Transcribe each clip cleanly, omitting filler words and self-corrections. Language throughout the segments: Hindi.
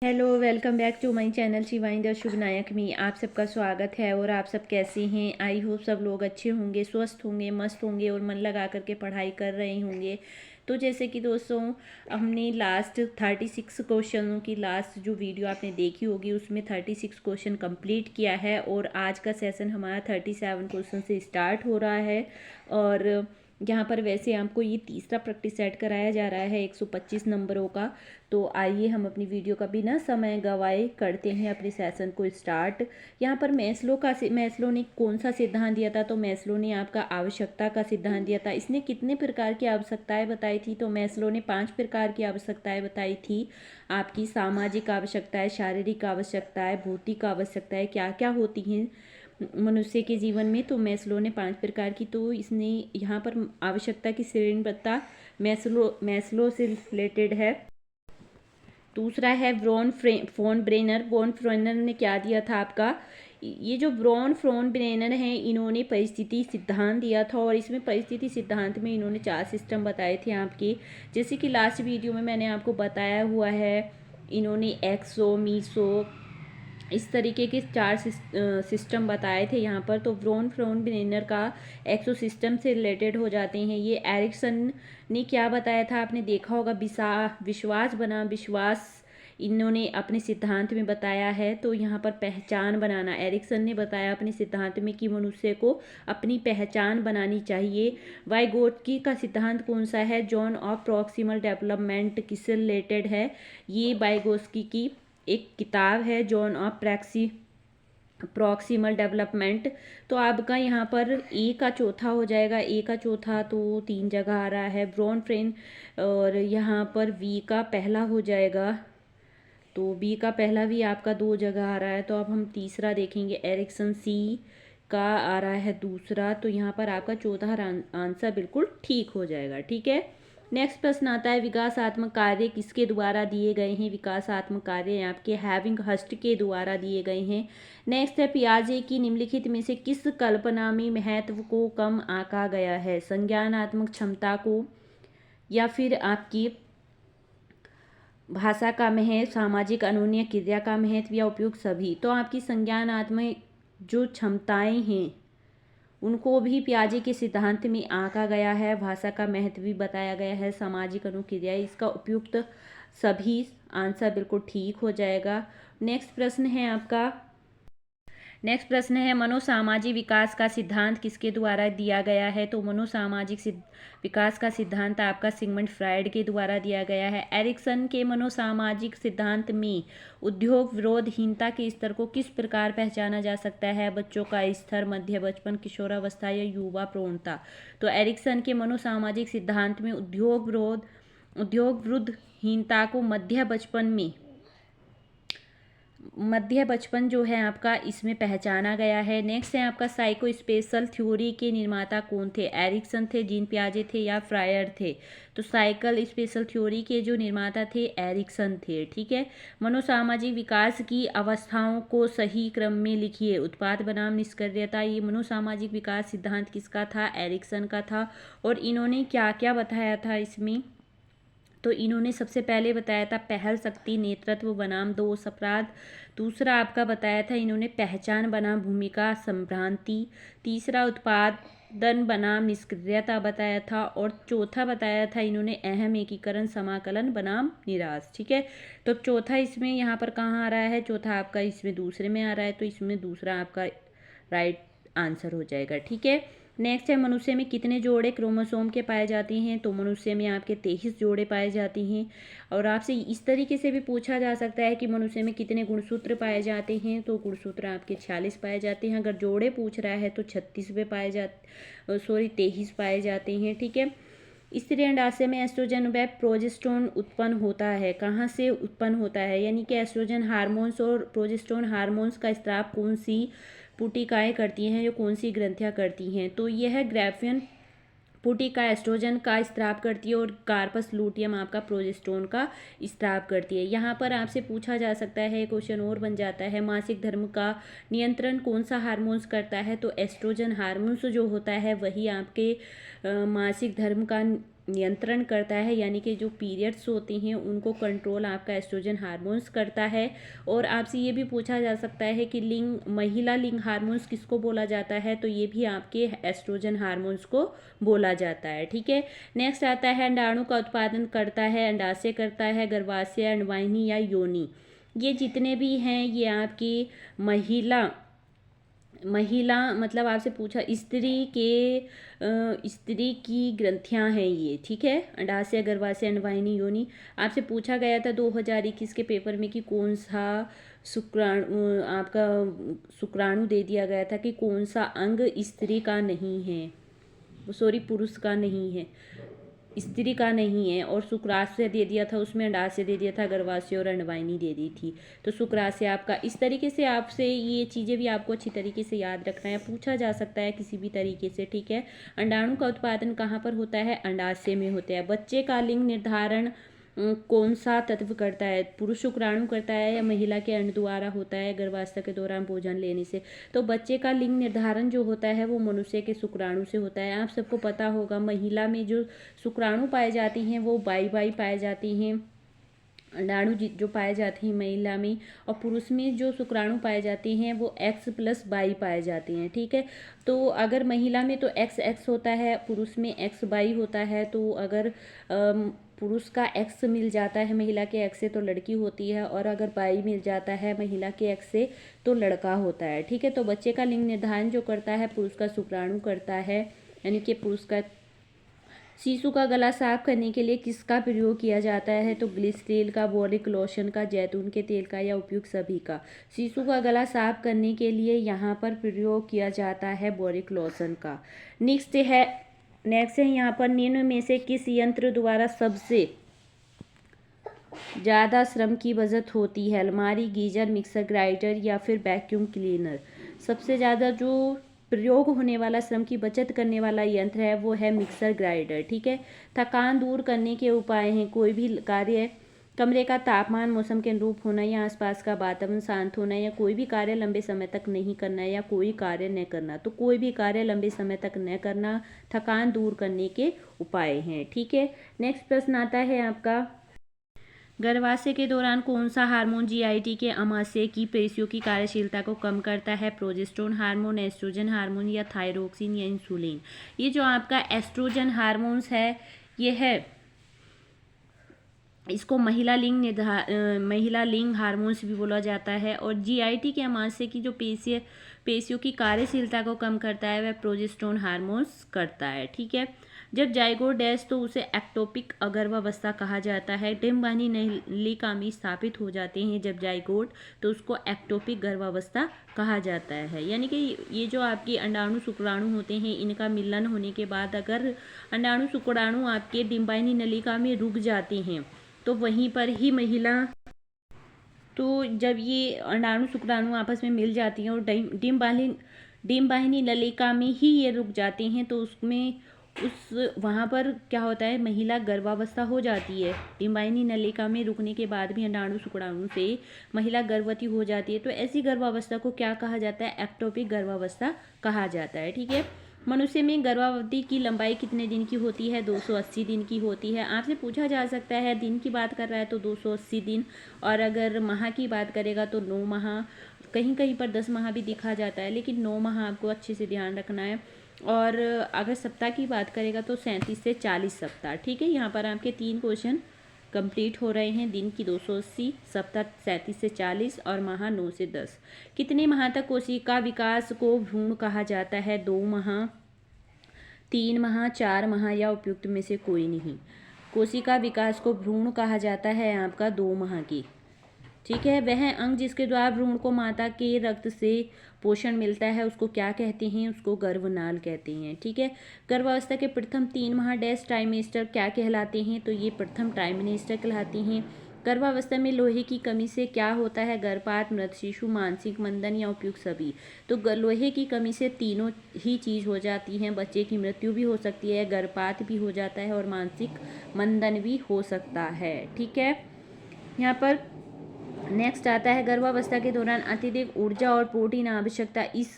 Hello, welcome back to my channel Shivani the Shubh Nayak में आप सबका स्वागत है। और आप सब कैसे हैं? आई होप सब लोग अच्छे होंगे, स्वस्थ होंगे, मस्त होंगे और मन लगा करके पढ़ाई कर रहे होंगे। तो जैसे कि दोस्तों, हमने लास्ट 36 क्वेश्चनों की लास्ट जो वीडियो आपने देखी होगी उसमें 36 क्वेश्चन कंप्लीट किया है और आज का सेशन हमारा 37 क्वेश्चन से स्टार्ट हो रहा है। और यहाँ पर वैसे आपको ये तीसरा प्रैक्टिस सेट कराया जा रहा है 125 नंबरों का। तो आइए हम अपनी वीडियो का बिना समय गवाए करते हैं अपने सेशन को स्टार्ट। यहाँ पर मैस्लो ने कौन सा सिद्धांत दिया था? तो मैस्लो ने आपका आवश्यकता का सिद्धांत दिया था। इसने कितने प्रकार की आवश्यकताएं बताई थी? तो मैस्लो ने 5 प्रकार की आवश्यकताएं बताई थी। आपकी सामाजिक आवश्यकताएं, शारीरिक आवश्यकताएं, भौतिक आवश्यकताएं क्या क्या होती हैं मनुष्य के जीवन में। तो मैस्लो ने 5 प्रकार की, तो इसने यहाँ पर आवश्यकता की श्रेणीबद्धता मैस्लो से रिलेटेड है। दूसरा है फोन ब्रेनर ने क्या दिया था आपका? ये जो फोन ब्रेनर है, इन्होंने परिस्थिति सिद्धांत दिया था और इसमें परिस्थिति सिद्धांत में इन्होंने 4 सिस्टम बताए थे आपके। जैसे कि लास्ट वीडियो में मैंने आपको बताया हुआ है, इन्होंने एक्सो मीसो इस तरीके के 4 सिस्टम बताए थे यहाँ पर। तो फ्रोन ब्रेनर का एक्सो सिस्टम से रिलेटेड हो जाते हैं ये। एरिक्सन ने क्या बताया था? आपने देखा होगा, विश्वास बना विश्वास इन्होंने अपने सिद्धांत में बताया है। तो यहाँ पर पहचान बनाना एरिक्सन ने बताया अपने सिद्धांत में कि मनुष्य को अपनी पहचान बनानी चाहिए। वाइगोट्स्की का सिद्धांत कौन सा है? जोन ऑफ प्रॉक्सिमल डेवलपमेंट किससे रिलेटेड है? ये वाइगोट्स्की की एक किताब है, जोन ऑफ प्रॉक्सिमल डेवलपमेंट। तो आपका यहाँ पर ए का चौथा हो जाएगा। ए का चौथा तो 3 जगह आ रहा है, ब्रॉन फ्रेन। और यहाँ पर वी का पहला हो जाएगा, तो बी का पहला भी आपका 2 जगह आ रहा है। तो अब हम तीसरा देखेंगे, एरिक्सन सी का आ रहा है दूसरा। तो यहाँ पर आपका चौथा आंसर बिल्कुल ठीक हो जाएगा। ठीक है, नेक्स्ट प्रश्न आता है, विकासात्मक कार्य किसके द्वारा दिए गए हैं? विकासात्मक कार्य आपके हैविंग हस्ट के द्वारा दिए गए हैं। नेक्स्ट है, पियाजे की निम्नलिखित में से किस कल्पना में महत्व को कम आंका गया है? संज्ञानात्मक क्षमता को, या फिर आपकी भाषा का महत्व, सामाजिक अनुनय क्रिया का महत्व, या उपयुक्त सभी? तो आपकी संज्ञानात्मक जो क्षमताएं हैं उनको भी पियाजे के सिद्धांत में आंका गया है। भाषा का महत्व भी बताया गया है, सामाजिक अनुक्रिया, इसका उपयुक्त सभी आंसर बिल्कुल ठीक हो जाएगा। नेक्स्ट प्रश्न है, मनोसामाजिक विकास का सिद्धांत किसके द्वारा दिया गया है? तो मनोसामाजिक विकास का सिद्धांत आपका सिगमंड फ्राइड के द्वारा दिया गया है। एरिक्सन के मनोसामाजिक सिद्धांत में उद्योग विरोधहीनता के स्तर को किस प्रकार पहचाना जा सकता है? बच्चों का स्तर, मध्य बचपन, किशोरावस्था या युवा प्रवणता? तो एरिक्सन के मनोसामाजिक सिद्धांत में उद्योग विरोधहीनता को मध्य बचपन जो है आपका इसमें पहचाना गया है। नेक्स्ट है आपका, साइको स्पेशल थ्योरी के निर्माता कौन थे? एरिक्सन थे, जीन पियाजे थे, या फ्रायर थे? तो साइकल स्पेशल थ्योरी के जो निर्माता थे एरिक्सन थे। ठीक है, मनोसामाजिक विकास की अवस्थाओं को सही क्रम में लिखिए। उत्पाद बनाम निष्क्रियता, ये मनोसामाजिक विकास सिद्धांत किसका था? एरिक्सन का था। और इन्होंने क्या क्या बताया था इसमें? तो इन्होंने सबसे पहले बताया था पहल शक्ति, नेतृत्व बनाम दोष अपराध। दूसरा आपका बताया था इन्होंने पहचान बनाम भूमिका संभ्रांति। तीसरा उत्पादन बनाम निष्क्रियता बताया था। और चौथा बताया था इन्होंने अहम एकीकरण समाकलन बनाम निराश। ठीक है, तो चौथा इसमें यहाँ पर कहाँ आ रहा है? चौथा आपका इसमें दूसरे में आ रहा है, तो इसमें दूसरा आपका राइट आंसर हो जाएगा। ठीक है, नेक्स्ट है, मनुष्य में कितने जोड़े क्रोमोसोम के पाए जाते हैं? तो मनुष्य में आपके 23 जोड़े पाए जाते हैं। और आपसे इस तरीके से भी पूछा जा सकता है कि मनुष्य में कितने गुणसूत्र पाए जाते हैं? तो गुणसूत्र आपके 46 पाए जाते हैं। अगर जोड़े पूछ रहा है तो 23 पाए जाते हैं। ठीक है, स्त्री अंडाशय में एस्ट्रोजन व प्रोजेस्टेरोन उत्पन्न होता है। कहाँ से उत्पन्न होता है? यानी कि एस्ट्रोजन हार्मोन्स और प्रोजेस्टेरोन हार्मोन्स का स्त्राव कौन सी पुटिकाएं करती हैं, जो कौन सी ग्रंथियां करती हैं? तो यह ग्रैफियन पुटिका एस्ट्रोजन का स्त्राव करती है और कार्पस लूटियम आपका प्रोजेस्टेरोन का स्त्राव करती है। यहाँ पर आपसे पूछा जा सकता है, क्वेश्चन और बन जाता है, मासिक धर्म का नियंत्रण कौन सा हार्मोन्स करता है? तो एस्ट्रोजन हार्मोन्स जो होता है वही आपके मासिक धर्म का नियंत्रण करता है, यानी कि जो पीरियड्स होते हैं उनको कंट्रोल आपका एस्ट्रोजन हार्मोन्स करता है। और आपसे ये भी पूछा जा सकता है कि महिला लिंग हार्मोन्स किसको बोला जाता है, तो ये भी आपके एस्ट्रोजन हार्मोन्स को बोला जाता है। ठीक है, नेक्स्ट आता है अंडाणु का उत्पादन करता है, अंडाशय करता है, गर्भाशय, अंडवाहिनी या योनि। ये जितने भी हैं ये आपकी महिला मतलब आपसे पूछा स्त्री की ग्रंथियां हैं ये। ठीक है, अंडाशय, गर्भाशय, अंडवाहिनी, योनि। आपसे पूछा गया था 2021 के पेपर में कि कौन सा शुक्राणु दे दिया गया था कि कौन सा अंग स्त्री का नहीं है, सॉरी पुरुष का नहीं है, स्त्री का नहीं है। और शुक्राशय दे दिया था, उसमें अंडाशय दे दिया था, गर्भाशय और अंडवाहिनी दे दी थी। तो शुक्राशय आपका इस तरीके से आपसे ये चीज़ें भी आपको अच्छी तरीके से याद रखना है, पूछा जा सकता है किसी भी तरीके से। ठीक है, अंडाणु का उत्पादन कहाँ पर होता है, अंडाशय में होता है। बच्चे का लिंग निर्धारण कौन सा तत्व करता है, पुरुष शुक्राणु करता है या महिला के अंड द्वारा होता है गर्भावस्था के दौरान भोजन लेने से। तो बच्चे का लिंग निर्धारण जो होता है वो मनुष्य के शुक्राणु से होता है। आप सबको पता होगा महिला में जो शुक्राणु पाए जाती हैं वो बाई पाए जाती हैं, अंडाणु जो पाए जाते हैं महिला में, और पुरुष में जो शुक्राणु पाए जाते हैं वो X+22 पाए जाते हैं। ठीक है, तो अगर महिला में तो XX होता है, पुरुष में XY होता है। तो अगर पुरुष का X मिल जाता है महिला के X से तो लड़की होती है, और अगर Y मिल जाता है महिला के X से तो लड़का होता है। ठीक है, तो बच्चे का लिंग निर्धारण जो करता है पुरुष का शुक्राणु करता है, यानी कि पुरुष का। शिशु का गला साफ करने के लिए किसका प्रयोग किया जाता है, तो ग्लिसरीन का, बोरिक लोशन का, जैतून के तेल का या उपयुक्त सभी का। शिशु का गला साफ करने के लिए यहाँ पर प्रयोग किया जाता है बोरिक लोशन का। नेक्स्ट है यहाँ पर निम्न में से किस यंत्र द्वारा सबसे ज़्यादा श्रम की बचत होती है, अलमारी, गीजर, मिक्सर ग्राइंडर या फिर वैक्यूम क्लीनर। सबसे ज़्यादा जो प्रयोग होने वाला श्रम की बचत करने वाला यंत्र है वो है मिक्सर ग्राइंडर। ठीक है, थकान दूर करने के उपाय हैं, कोई भी कार्य, कमरे का तापमान मौसम के अनुरूप होना या आसपास का वातावरण शांत होना, या कोई भी कार्य लंबे समय तक नहीं करना, या कोई कार्य न करना। तो कोई भी कार्य लंबे समय तक न करना थकान दूर करने के उपाय हैं। ठीक है, नेक्स्ट प्रश्न आता है आपका, गर्भाशय के दौरान कौन सा हार्मोन GIT के आमाशय की पेशियों की कार्यशीलता को कम करता है, प्रोजेस्टेरोन हार्मोन, एस्ट्रोजन हार्मोन या थायरोक्सिन या इंसुलिन। ये जो आपका एस्ट्रोजन हार्मोन्स है ये है, इसको महिला लिंग हार्मोन्स भी बोला जाता है। और GIT के आमाशय की जो पेशियों की कार्यशीलता को कम करता है वह प्रोजेस्टेरोन हार्मोन्स करता है। ठीक है, जब जाइगोट डैश तो उसे एक्टोपिक गर्भावस्था कहा जाता है। डिम्बवाहिनी नलिका में स्थापित हो जाते हैं जब जाइगोट, तो उसको एक्टोपिक गर्भावस्था कहा जाता है। यानी कि ये जो आपके अंडाणु शुक्राणु होते हैं इनका मिलन होने के बाद अगर अंडाणु शुक्राणु आपके डिम्बवाहिनी नलिका में रुक जाते हैं तो वहीं पर ही महिला, तो जब ये अंडाणु शुक्राणु आपस में मिल जाती हैं और डिम्बवाहिनी नलिका में ही ये रुक जाते हैं तो वहाँ पर क्या होता है, महिला गर्भावस्था हो जाती है। डिम्बवाहिनी नलिका में रुकने के बाद भी अंडाणु शुक्राणु से महिला गर्भवती हो जाती है। तो ऐसी गर्भावस्था को क्या कहा जाता है, एक्टोपिक गर्भावस्था कहा जाता है। ठीक है, मनुष्य में गर्भावधि की लंबाई कितने दिन की होती है, 280 दिन की होती है। आपसे पूछा जा सकता है दिन की बात कर रहा है तो 280 दिन, और अगर माह की बात करेगा तो 9 माह, कहीं कहीं पर 10 माह भी दिखा जाता है, लेकिन 9 माह आपको अच्छे से ध्यान रखना है। और अगर सप्ताह की बात करेगा तो 37 से 40 सप्ताह। ठीक है, यहाँ पर आपके 3 क्वेश्चन कंप्लीट हो रहे हैं, दिन की 280, सप्ताह 37 से 40 और माह 9 से 10। कितने माह तक कोशिका विकास को भ्रूण कहा जाता है, 2 माह, 3 माह, 4 माह या उपयुक्त में से कोई नहीं। कोशिका विकास को भ्रूण कहा जाता है आपका 2 माह की। ठीक है, वह अंग जिसके द्वारा भ्रूण को माता के रक्त से पोषण मिलता है उसको क्या कहते हैं, उसको गर्भनाल कहते हैं। ठीक है, गर्भावस्था के प्रथम 3 माह डैश ट्राइमेस्टर क्या कहलाते हैं, तो ये प्रथम ट्राइमेस्टर कहलाती हैं। गर्भावस्था में लोहे की कमी से क्या होता है, गर्भपात, मृत शिशु, मानसिक मंदन या उपयुक्त सभी। तो लोहे की कमी से तीनों ही चीज़ हो जाती हैं, बच्चे की मृत्यु भी हो सकती है, गर्भपात भी हो जाता है और मानसिक मंदन भी हो सकता है। ठीक है, यहाँ पर नेक्स्ट आता है, गर्भावस्था के दौरान अत्यधिक ऊर्जा और प्रोटीन आवश्यकता इस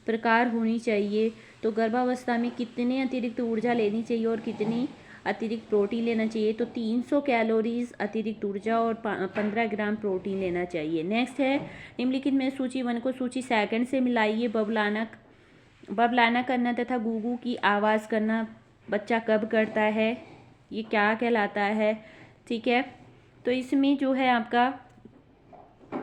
प्रकार होनी चाहिए। तो गर्भावस्था में कितने अतिरिक्त ऊर्जा लेनी चाहिए और कितनी अतिरिक्त प्रोटीन लेना चाहिए। तो 300 कैलोरीज अतिरिक्त ऊर्जा और 15 ग्राम प्रोटीन लेना चाहिए। नेक्स्ट है निम्नलिखित में सूची 1 को सूची 2 से मिलाइए। बबलाना करना तथा गूगू की आवाज़ करना बच्चा कब करता है, ये क्या कहलाता है। ठीक है, तो इसमें जो है आपका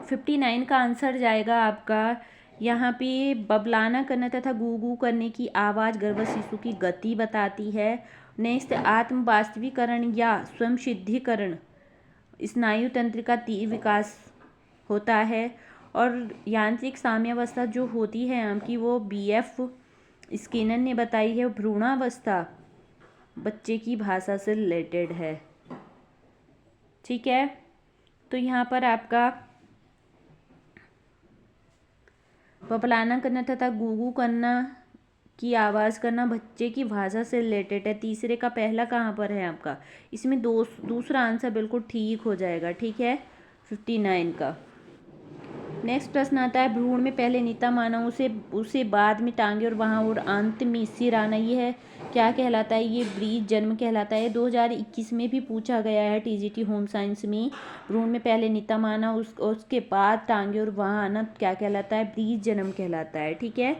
59 का आंसर जाएगा आपका यहाँ पे। बबलाना करना तथा गूगू करने की आवाज़ गर्भस्थ शिशु की गति बताती है। नेक्स्ट आत्म वास्तविकरण या स्वयं सिद्धिकरण स्नायु तंत्र का तीव्र विकास होता है। और यांत्रिक साम्यावस्था जो होती है आपकी वो BF स्किनर ने बताई है। भ्रूणावस्था बच्चे की भाषा से रिलेटेड है। ठीक है, तो यहाँ पर आपका बबलाना करना तथा गूगू करना की आवाज़ करना बच्चे की भाषा से रिलेटेड है। तीसरे का पहला कहाँ पर है आपका, इसमें दूसरा आंसर बिल्कुल ठीक हो जाएगा। ठीक है, 59 का। नेक्स्ट प्रश्न आता है भ्रूण में पहले नीता माना उसे बाद में टांगे और वहाँ और अंत में सिर आना, ये है क्या कहलाता है, ये ब्रीज जन्म कहलाता है। 2021 में भी पूछा गया है TGT होम साइंस में। भ्रूण में पहले नीता माना उसके बाद टांगे और वहाँ आना क्या कहलाता है, ब्रीज जन्म कहलाता है। ठीक है,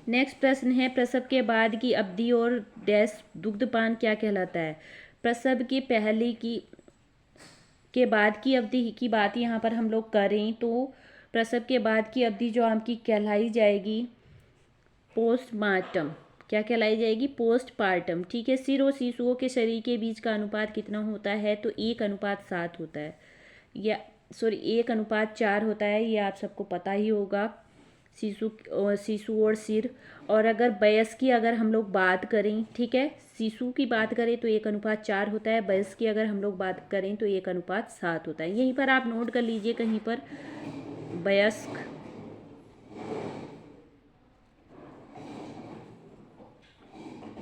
नेक्स्ट प्रश्न है प्रसव के बाद की अवधि और डैश दुग्धपान क्या कहलाता है। प्रसव के पहले के बाद की अवधि की बात यहाँ पर हम लोग करें तो प्रसव के बाद की अवधि जो आपकी कहलाई जाएगी पोस्टमार्टम। क्या कहलाई जाएगी, पोस्टपार्टम। ठीक है, सिर और शिशुओं के शरीर के बीच का अनुपात कितना होता है, तो 1:7 होता है, या 1:4 होता है। ये आप सबको पता ही होगा, शिशु और सिर। और अगर वयस्क की अगर हम लोग बात करें, ठीक है, शिशु की बात करें तो 1:4 होता है, वयस्क की अगर हम लोग बात करें तो 1:7 होता है। यहीं पर आप नोट कर लीजिए कहीं पर वयस्क।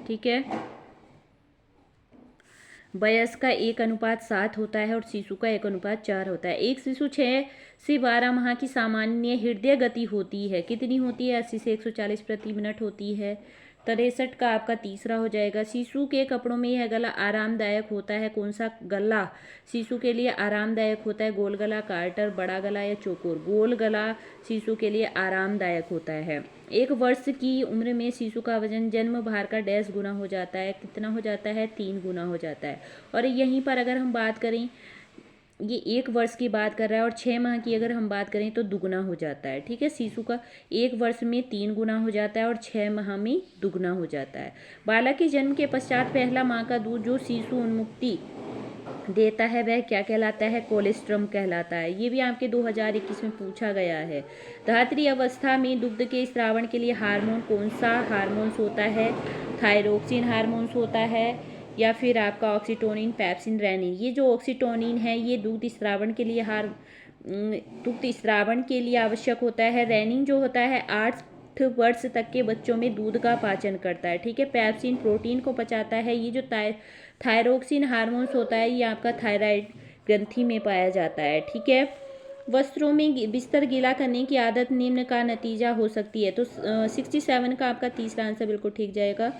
ठीक है, वयस्क का 1:7 होता है और शिशु का 1:4 होता है। एक शिशु 6 से 12 माह की सामान्य हृदय गति होती है, कितनी होती है, 80 से 140 प्रति मिनट होती है। 63 का आपका तीसरा हो जाएगा। शिशु के कपड़ों में यह गला आरामदायक होता है, कौन सा गला शिशु के लिए आरामदायक होता है, गोल गला, कार्टर, बड़ा गला या चौकोर। गोल गला शिशु के लिए आरामदायक होता है। 1 वर्ष की उम्र में शिशु का वजन जन्म भार का डैश गुना हो जाता है, कितना हो जाता है, 3 गुना हो जाता है। और यहीं पर अगर हम बात करें, ये 1 वर्ष की बात कर रहा है और 6 माह की अगर हम बात करें तो दुगना हो जाता है। ठीक है, शिशु का 1 वर्ष में 3 गुना हो जाता है और 6 माह में दुगना हो जाता है। बालक के जन्म के पश्चात पहला माँ का दूध जो शिशु उन्मुक्ति देता है वह क्या कहलाता है, कोलेस्ट्रम कहलाता है। ये भी आपके 2021 में पूछा गया है। धात्री अवस्था में दुग्ध के स्रावण के लिए हार्मोन कौन सा हार्मोन्स होता है, थायरोक्सिन हार्मोन्स होता है या फिर आपका ऑक्सीटोनिन, पेप्सिन, रेनिन। ये जो ऑक्सीटोनिन है ये दुग्ध स्रावण के लिए आवश्यक होता है। रेनिन जो होता है 8 वर्ष तक के बच्चों में दूध का पाचन करता है। ठीक है, पेप्सिन प्रोटीन को पचाता है। ये जो थायरोक्सिन हार्मोन्स होता है ये आपका थायराइड ग्रंथि में पाया जाता है। ठीक है, वस्त्रों में बिस्तर गीला करने की आदत निम्न का नतीजा हो सकती है। तो 67 का आपका तीसरा आंसर बिल्कुल ठीक जाएगा।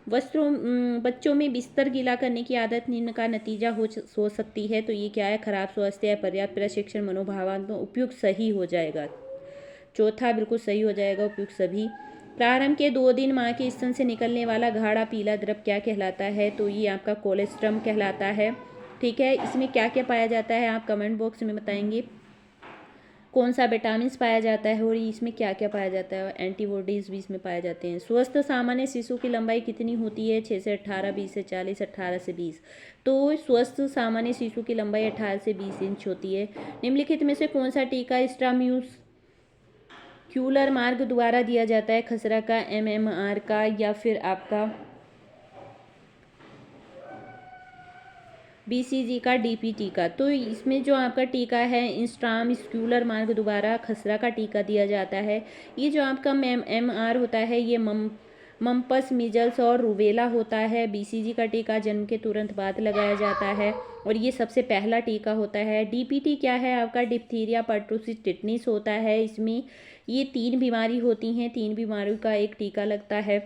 बच्चों में बिस्तर गीला करने की आदत निम्न का नतीजा हो सकती है। तो ये क्या है, खराब स्वास्थ्य, पर्याप्त प्रशिक्षण, मनोभावात्मक, उपयुक्त सही हो जाएगा। चौथा बिल्कुल सही हो जाएगा, उपयुक्त सभी। प्रारंभ के 2 दिन माँ के स्तन से निकलने वाला गाढ़ा पीला द्रव क्या कहलाता है, तो ये आपका कोलेस्ट्रम कहलाता है। ठीक है, इसमें क्या क्या पाया जाता है आप कमेंट बॉक्स में बताएंगे। कौन सा विटामिन पाया जाता है और इसमें क्या क्या पाया जाता है, एंटीबॉडीज भी इसमें पाए जाते हैं। स्वस्थ सामान्य शिशु की लंबाई कितनी होती है, 6 से 18, 20 से 40, 18 से 20। तो स्वस्थ सामान्य शिशु की लंबाई 18 से 20 इंच होती है। निम्नलिखित में से कौन सा टीका इंट्राम्यूस्क्यूलर मार्ग द्वारा दिया जाता है, खसरा का, MMR का या फिर आपका BCG का, DPT का। तो इसमें जो आपका टीका है इंट्राम्यूस्क्यूलर मार्ग द्वारा खसरा का टीका दिया जाता है। ये जो आपका MMR होता है ये मम्पस, मिजल्स और रूबेला होता है। BCG का टीका जन्म के तुरंत बाद लगाया जाता है और ये सबसे पहला टीका होता है। DPT क्या है आपका, डिप्थीरिया, पर्टुसिस, टिटनिस होता है। इसमें ये 3 बीमारी होती हैं, 3 बीमारियों का एक टीका लगता है।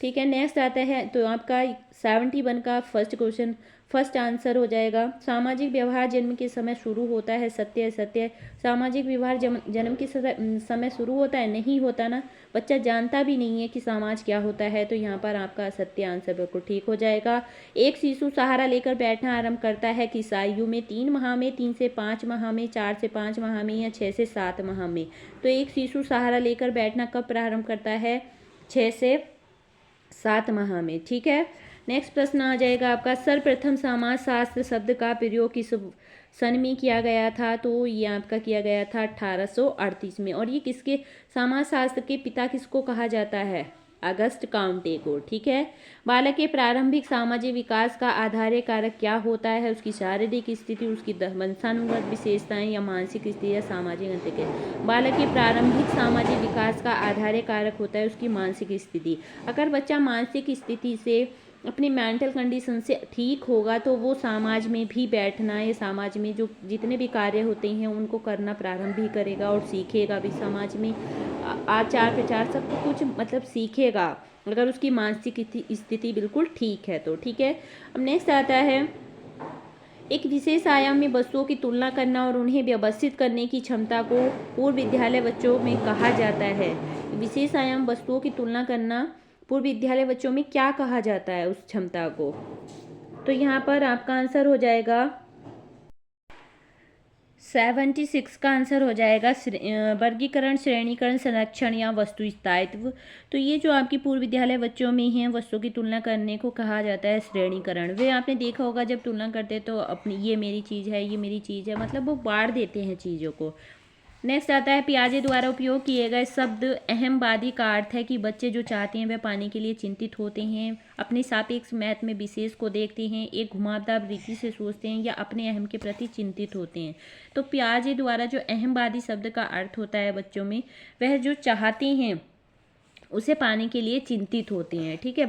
ठीक है। नेक्स्ट आता है तो आपका 71 का फर्स्ट आंसर हो जाएगा। सामाजिक व्यवहार जन्म के समय शुरू होता है, सत्य सत्य। सामाजिक व्यवहार जन्म के समय शुरू होता है, नहीं होता ना, बच्चा जानता भी नहीं है कि समाज क्या होता है, तो यहाँ पर आपका सत्य आंसर बिल्कुल ठीक हो जाएगा। एक शिशु सहारा लेकर बैठना आरंभ करता है किस आयु में? 3 माह में, 3 से 5 माह में, 4 से 5 माह में या 6 से 7 माह में? तो एक शिशु सहारा लेकर बैठना कब प्रारंभ करता है? 6 से 7 माह में। ठीक है। नेक्स्ट प्रश्न आ जाएगा आपका, सर्वप्रथम समाजशास्त्र शब्द का प्रयोग किस सन में किया गया था? तो ये आपका किया गया था 1838 में। और ये किसके समाजशास्त्र के पिता किसको कहा जाता है? अगस्त काउंटे को। ठीक है। बालक के प्रारंभिक सामाजिक विकास का आधार्य कारक क्या होता है? उसकी शारीरिक स्थिति, उसकी वंशानुगत विशेषताएं या मानसिक स्थिति या सामाजिक अंतर। बालक के प्रारंभिक सामाजिक विकास का आधार्य कारक होता है उसकी मानसिक स्थिति। अगर बच्चा मानसिक स्थिति से, अपनी मेंटल कंडीशन से ठीक होगा तो वो समाज में भी बैठना या समाज में जो जितने भी कार्य होते हैं उनको करना प्रारंभ भी करेगा और सीखेगा भी। समाज में आचार विचार सब कुछ मतलब सीखेगा अगर उसकी मानसिक स्थिति बिल्कुल ठीक है तो। ठीक है। अब नेक्स्ट आता है, एक विशेष आयाम में वस्तुओं की तुलना करना और उन्हें व्यवस्थित करने की क्षमता को पूर्व विद्यालय बच्चों में कहा जाता है। विशेष आयाम वस्तुओं की तुलना करना पूर्व विद्यालय बच्चों में क्या कहा जाता है उस क्षमता को? तो यहाँ पर आपका आंसर हो जाएगा 76 का आंसर हो जाएगा वर्गीकरण, श्रेणीकरण, संरक्षण या वस्तु स्थायित्व। तो ये जो आपकी पूर्व विद्यालय बच्चों में हैं वस्तुओं की तुलना करने को कहा जाता है श्रेणीकरण। वे आपने देखा होगा जब तुलना करते तो अपनी ये मेरी चीज़ है, ये मेरी चीज़ है, मतलब वो बांट देते हैं चीज़ों को। नेक्स्ट आता है, पियाजे द्वारा उपयोग किए गए शब्द अहमवादी का अर्थ है कि बच्चे जो चाहते हैं वह पाने के लिए चिंतित होते हैं, अपने सापेक्ष महत्व में विशेष को देखते हैं, एक घुमावदार रीति से सोचते हैं या अपने अहम के प्रति चिंतित होते हैं। तो पियाजे द्वारा जो अहमवादी शब्द का अर्थ होता है बच्चों में, वह जो चाहते हैं उसे पाने के लिए चिंतित होते हैं। ठीक है।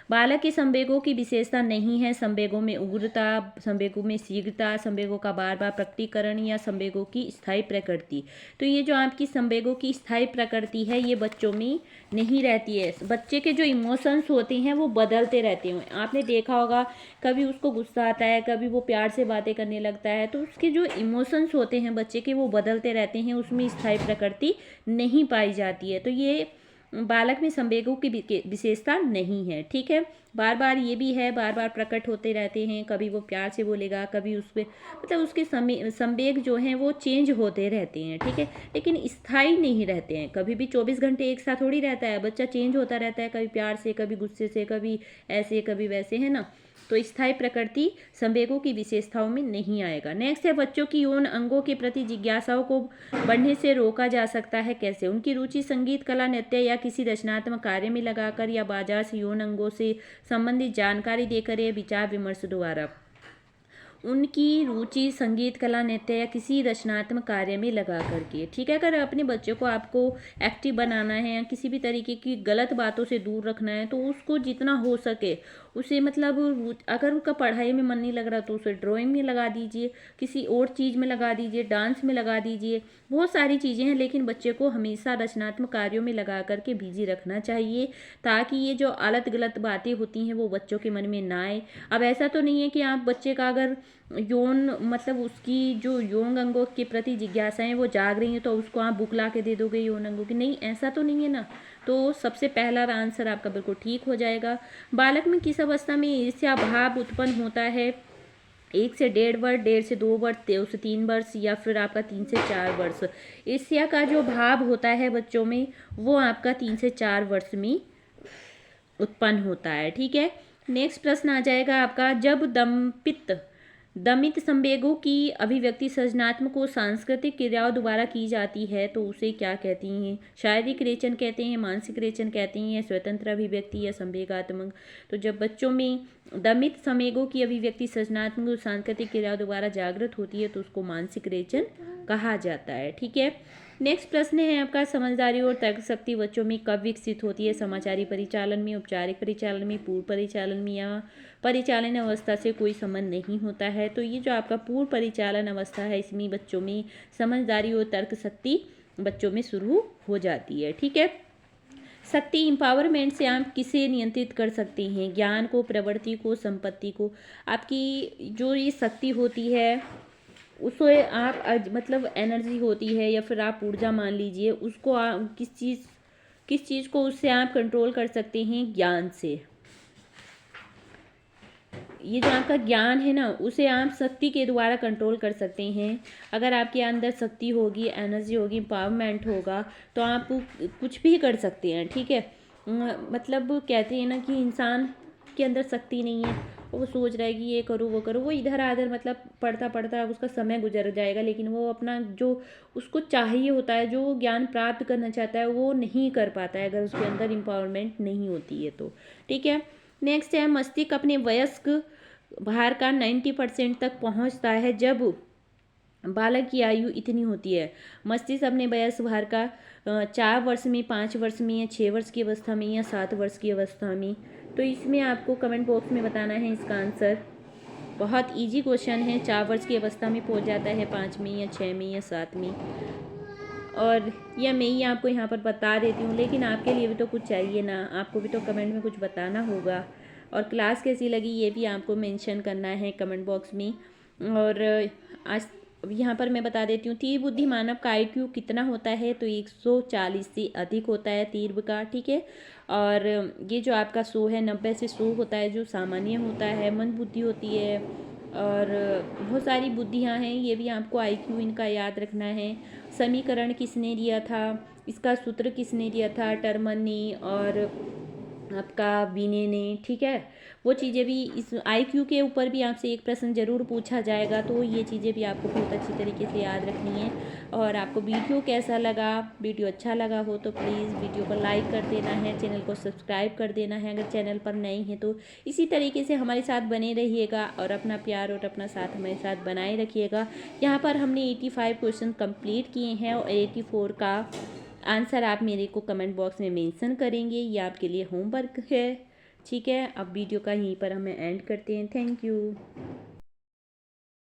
बालक के संवेगों की विशेषता नहीं है, संवेगों में उग्रता, संवेगों में शीघ्रता, संवेगों का बार बार प्रकटीकरण या संवेगों की स्थायी प्रकृति। तो ये जो आपकी संवेगों की स्थायी प्रकृति है ये बच्चों में नहीं रहती है। बच्चे के जो इमोशंस होते हैं वो बदलते रहते हैं। आपने देखा होगा कभी उसको गुस्सा आता है, कभी वो प्यार से बातें करने लगता है, तो उसके जो इमोशंस होते हैं बच्चे के वो बदलते रहते हैं, उसमें स्थायी प्रकृति नहीं पाई जाती है। तो ये बालक में संवेगों की विशेषता नहीं है। ठीक है। बार बार ये भी है, बार बार प्रकट होते रहते हैं, कभी वो प्यार से बोलेगा, कभी उस पर मतलब उसके संवेग जो हैं वो चेंज होते रहते हैं। ठीक है। लेकिन स्थायी नहीं रहते हैं, कभी भी 24 घंटे एक साथ थोड़ी रहता है, बच्चा चेंज होता रहता है, कभी प्यार से, कभी गुस्से से, कभी ऐसे कभी वैसे, है ना। तो स्थायी प्रकृति संवेगों की विशेषताओं में नहीं आएगा। नेक्स्ट है, बच्चों की यौन अंगों के प्रति जिज्ञासाओं को बढ़ने से रोका जा सकता है कैसे? उनकी रुचि संगीत, कला, नृत्य या किसी रचनात्मक कार्य में लगाकर या बाजार से यौन अंगों से संबंधित जानकारी देकर या विचार विमर्श द्वारा। उनकी रुचि संगीत, कला, नृत्य या किसी रचनात्मक कार्य में लगा करके। ठीक है। अगर अपने बच्चों को आपको एक्टिव बनाना है या किसी भी तरीके की गलत बातों से दूर रखना है तो उसको जितना हो सके उसे मतलब अगर उसका पढ़ाई में मन नहीं लग रहा तो उसे ड्राइंग में लगा दीजिए, किसी और चीज़ में लगा दीजिए, डांस में लगा दीजिए, बहुत सारी चीज़ें हैं, लेकिन बच्चे को हमेशा रचनात्मक कार्यों में लगा करके बिजी रखना चाहिए ताकि ये जो अलग गलत बातें होती हैं वो बच्चों के मन में ना आए। अब ऐसा तो नहीं है कि आप बच्चे का अगर यौन मतलब उसकी जो यौन अंगों के प्रति जिज्ञासाएं वो जाग रही हैं तो उसको आप बुक ला के दे दोगे यौन अंगों की? नहीं, ऐसा तो नहीं है ना। तो सबसे पहला आंसर आपका बिल्कुल ठीक हो जाएगा। बालक में किस अवस्था में ईर्ष्या भाव उत्पन्न होता है? 1 से 1.5 वर्ष, 1.5 से 2 वर्ष, 2 से 3 वर्ष या फिर आपका 3 से 4 वर्ष। ईर्ष्या का जो भाव होता है बच्चों में वो आपका 3 से 4 वर्ष में उत्पन्न होता है। ठीक है। नेक्स्ट प्रश्न आ जाएगा आपका, जब दमित संवेगों की अभिव्यक्ति सृजनात्मक और सांस्कृतिक क्रियाओं द्वारा की जाती है तो उसे क्या कहती हैं? शारीरिक रेचन कहते हैं, मानसिक रेचन कहते हैं, या स्वतंत्र अभिव्यक्ति या संवेगात्मक? तो जब बच्चों में दमित संवेगों की अभिव्यक्ति सृजनात्मक और सांस्कृतिक क्रियाओं द्वारा जागृत होती है तो उसको मानसिक रेचन कहा जाता है। ठीक है। नेक्स्ट प्रश्न है आपका, समझदारी और तर्क शक्ति बच्चों में कब विकसित होती है? समाचारी परिचालन में, औपचारिक परिचालन में, पूर्व परिचालन में, या परिचालन अवस्था से कोई संबंध नहीं होता है? तो ये जो आपका पूर्व परिचालन अवस्था है इसमें बच्चों में समझदारी और तर्क शक्ति बच्चों में शुरू हो जाती है। ठीक है। शक्ति एम्पावरमेंट से आप किसे नियंत्रित कर सकते हैं? ज्ञान को, प्रवृत्ति को, संपत्ति को। आपकी जो ये शक्ति होती है उसे आप मतलब एनर्जी होती है या फिर आप ऊर्जा मान लीजिए, उसको आप किस चीज़ को उससे आप कंट्रोल कर सकते हैं? ज्ञान से। ये जो आपका ज्ञान है ना, उसे आप शक्ति के द्वारा कंट्रोल कर सकते हैं। अगर आपके अंदर शक्ति होगी, एनर्जी होगी, पावरमेंट होगा, तो आप कुछ भी कर सकते हैं, ठीक है। मतलब कहते हैं ना कि इंसान के अंदर शक्ति नहीं है, वो सोच रहा है कि ये करूँ वो करूँ, वो इधर आधर मतलब पढ़ता पढ़ता उसका समय गुजर जाएगा, लेकिन वो अपना जो उसको चाहिए होता है, जो ज्ञान प्राप्त करना चाहता है, वो नहीं कर पाता है अगर उसके अंदर एम्पावरमेंट नहीं होती है तो, ठीक है। नेक्स्ट है, मस्तिष्क अपने वयस्क भार का 90% तक पहुंचता है जब बालक की आयु इतनी होती है। मस्तिष्क अपने वयस्क भार का 4 वर्ष में, 5 वर्ष में, या 6 वर्ष की अवस्था में, या 7 वर्ष की अवस्था में। तो इसमें आपको कमेंट बॉक्स में बताना है इसका आंसर। बहुत इजी क्वेश्चन है। 4 वर्ष की अवस्था में पहुंच जाता है, 5 में, या 6 में, या 7 में। और या मैं ही आपको यहाँ पर बता देती हूँ, लेकिन आपके लिए भी तो कुछ चाहिए ना, आपको भी तो कमेंट में कुछ बताना होगा। और क्लास कैसी लगी ये भी आपको मेंशन करना है कमेंट बॉक्स में। और आज यहाँ पर मैं बता देती हूँ, तीव्र बुद्धि मानव का IQ कितना होता है? तो 140 से अधिक होता है तीव्र का, ठीक है। और ये जो आपका 100 है, 90 से 100 होता है जो सामान्य होता है। मंद बुद्धि होती है, और बहुत सारी बुद्धियाँ हैं, ये भी आपको IQ इनका याद रखना है। समीकरण किसने दिया था? इसका सूत्र किसने दिया था? टर्मन ने और आपका बीने ने, ठीक है। वो चीज़ें भी इस IQ के ऊपर भी आपसे एक प्रश्न जरूर पूछा जाएगा, तो ये चीज़ें भी आपको बहुत अच्छी तरीके से याद रखनी है। और आपको वीडियो कैसा लगा? वीडियो अच्छा लगा हो तो प्लीज़ वीडियो को लाइक कर देना है, चैनल को सब्सक्राइब कर देना है अगर चैनल पर नए हैं तो। इसी तरीके से हमारे साथ बने रहिएगा और अपना प्यार और अपना साथ हमारे साथ बनाए रखिएगा। यहाँ पर हमने 85 क्वेश्चन कंप्लीट किए हैं और 84 का आंसर आप मेरे को कमेंट बॉक्स में मेंशन करेंगे। ये आपके लिए होमवर्क है, ठीक है। अब वीडियो का यहीं पर हमें एंड करते हैं। Thank you.